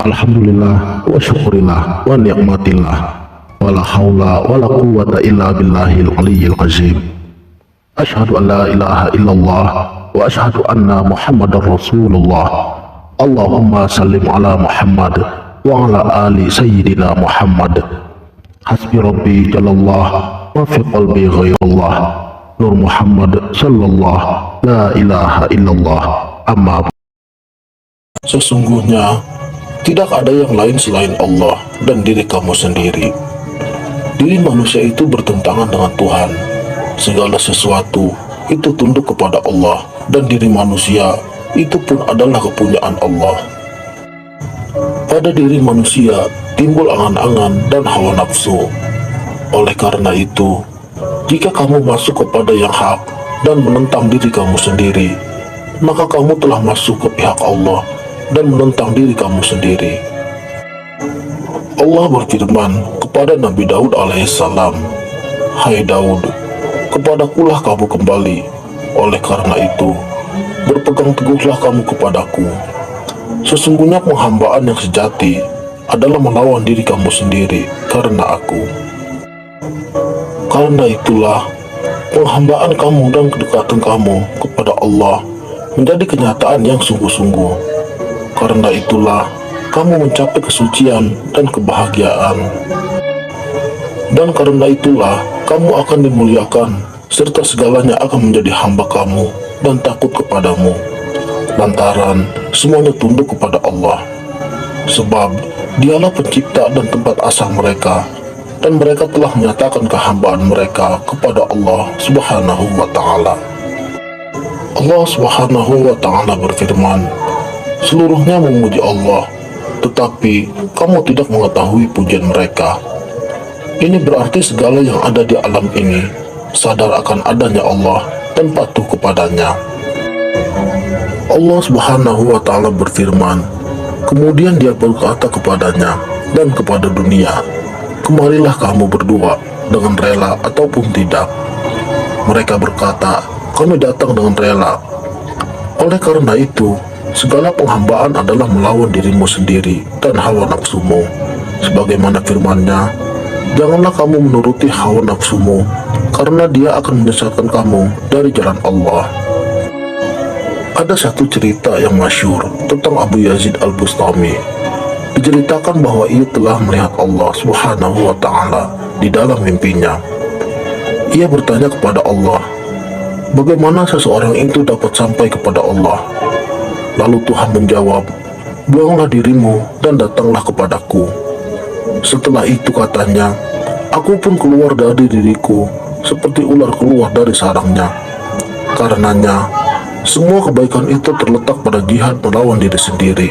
Alhamdulillah wa syukurillah wa ni'matillah wa la hawla wa la quwwata illa billahil aliyyil azim. Asyhadu an la ilaha illallah wa asyhadu anna muhammadar rasulullah. Allahumma sallim ala Muhammad wa ala ali sayyidina Muhammad. Hasbi rabbi jalallah wa fi qalbi ghairullah. Nur Muhammad sallallahu la ilaha illallah. Amma. Sesungguhnya tidak ada yang lain selain Allah dan diri kamu sendiri. Diri manusia itu bertentangan dengan Tuhan. Segala sesuatu itu tunduk kepada Allah, dan diri manusia itu pun adalah kepunyaan Allah. Pada diri manusia timbul angan-angan dan hawa nafsu. Oleh karena itu, jika kamu masuk kepada yang hak dan menentang diri kamu sendiri, maka kamu telah masuk ke pihak Allah dan menentang diri kamu sendiri. Allah berfirman kepada Nabi Daud alaihissalam, "Hai Daud, kepadakulah kamu kembali. Oleh karena itu, berpegang teguhlah kamu kepadaku. Sesungguhnya penghambaan yang sejati adalah melawan diri kamu sendiri karena aku. Karena itulah, penghambaan kamu dan kedekatan kamu kepada Allah menjadi kenyataan yang sungguh-sungguh. Karena itulah, kamu mencapai kesucian dan kebahagiaan. Dan karena itulah, kamu akan dimuliakan, serta segalanya akan menjadi hamba kamu dan takut kepadamu. Lantaran semuanya tunduk kepada Allah. Sebab Dialah pencipta dan tempat asal mereka, dan mereka telah menyatakan kehambaan mereka kepada Allah Subhanahu wa Ta'ala. Allah Subhanahu wa Ta'ala berfirman, "Seluruhnya memuji Allah, tetapi kamu tidak mengetahui pujian mereka." Ini berarti segala yang ada di alam ini sadar akan adanya Allah dan patuh kepadanya. Allah Subhanahu wa Ta'ala berfirman, kemudian Dia berkata kepadanya dan kepada dunia, "Kemarilah kamu berdua dengan rela ataupun tidak." Mereka berkata, "Kami datang dengan rela." Oleh karena itu, segala penghambaan adalah melawan dirimu sendiri dan hawa nafsumu. Sebagaimana firman-Nya, "Janganlah kamu menuruti hawa nafsumu, karena dia akan menyesatkan kamu dari jalan Allah." Ada satu cerita yang masyhur tentang Abu Yazid Al-Bustami. Diceritakan bahwa ia telah melihat Allah Subhanahu wa Ta'ala di dalam mimpinya. Ia bertanya kepada Allah, bagaimana seseorang itu dapat sampai kepada Allah? Lalu Tuhan menjawab, "Buanglah dirimu dan datanglah kepadaku." Setelah itu katanya, "Aku pun keluar dari diriku seperti ular keluar dari sarangnya." Karenanya, semua kebaikan itu terletak pada jihad melawan diri sendiri,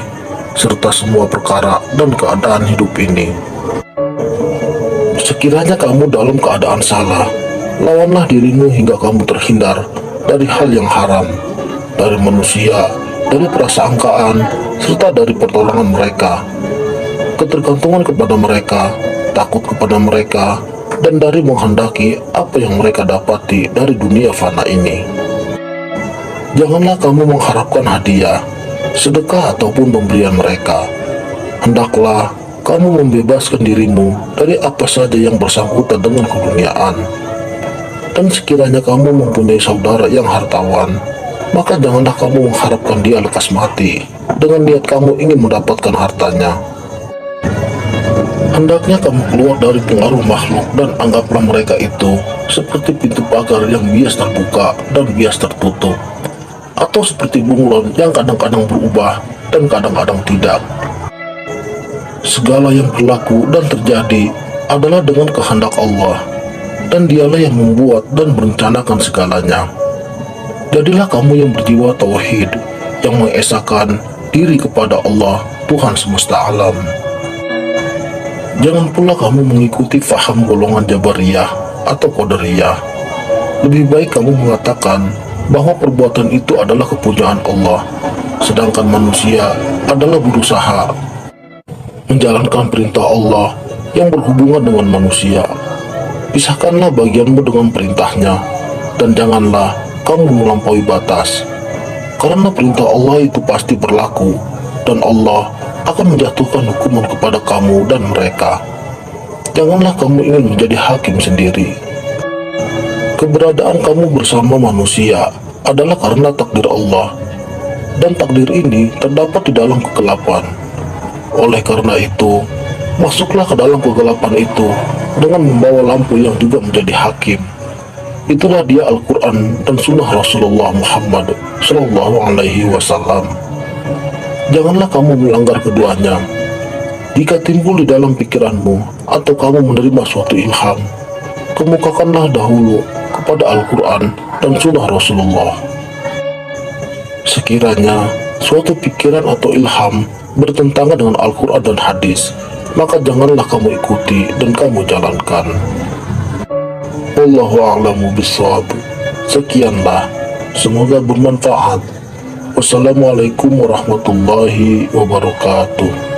serta semua perkara dan keadaan hidup ini. Sekiranya kamu dalam keadaan salah, lawanlah dirimu hingga kamu terhindar dari hal yang haram, dari manusia, dari prasangkaan, serta dari pertolongan mereka, ketergantungan kepada mereka, takut kepada mereka, dan dari menghendaki apa yang mereka dapati dari dunia fana ini. Janganlah kamu mengharapkan hadiah, sedekah ataupun pemberian mereka. Hendaklah kamu membebaskan dirimu dari apa saja yang bersangkutan dengan keduniaan. Dan sekiranya kamu mempunyai saudara yang hartawan, maka janganlah kamu mengharapkan dia lekas mati dengan niat kamu ingin mendapatkan hartanya. Hendaknya kamu keluar dari pengaruh makhluk dan anggaplah mereka itu seperti pintu pagar yang bias terbuka dan bias tertutup, atau seperti bunglon yang kadang-kadang berubah dan kadang-kadang tidak. Segala yang berlaku dan terjadi adalah dengan kehendak Allah, dan Dialah yang membuat dan merencanakan segalanya. Jadilah kamu yang berjiwa tauhid, yang mengesahkan diri kepada Allah, Tuhan semesta alam. Jangan pula kamu mengikuti faham golongan Jabariyah atau Qadariyah. Lebih baik kamu mengatakan bahwa perbuatan itu adalah kepunyaan Allah, sedangkan manusia adalah berusaha menjalankan perintah Allah yang berhubungan dengan manusia. Pisahkanlah bagianmu dengan perintahnya, dan janganlah kamu melampaui batas, karena perintah Allah itu pasti berlaku, dan Allah akan menjatuhkan hukuman kepada kamu dan mereka. Janganlah kamu ingin menjadi hakim sendiri. Keberadaan kamu bersama manusia adalah karena takdir Allah, dan takdir ini terdapat di dalam kegelapan. Oleh karena itu, masuklah ke dalam kegelapan itu dengan membawa lampu yang juga menjadi hakim. Itulah dia Al-Quran dan Sunnah Rasulullah Muhammad Sallallahu Alaihi Wasallam. Janganlah kamu melanggar keduanya. Jika timbul di dalam pikiranmu atau kamu menerima suatu ilham, kemukakanlah dahulu kepada Al-Quran dan Sunnah Rasulullah. Sekiranya suatu pikiran atau ilham bertentangan dengan Al-Quran dan hadis, maka janganlah kamu ikuti dan kamu jalankan. Wallahu a'lamu bishawab. Sekianlah, semoga bermanfaat. Wassalamualaikum warahmatullahi wabarakatuh.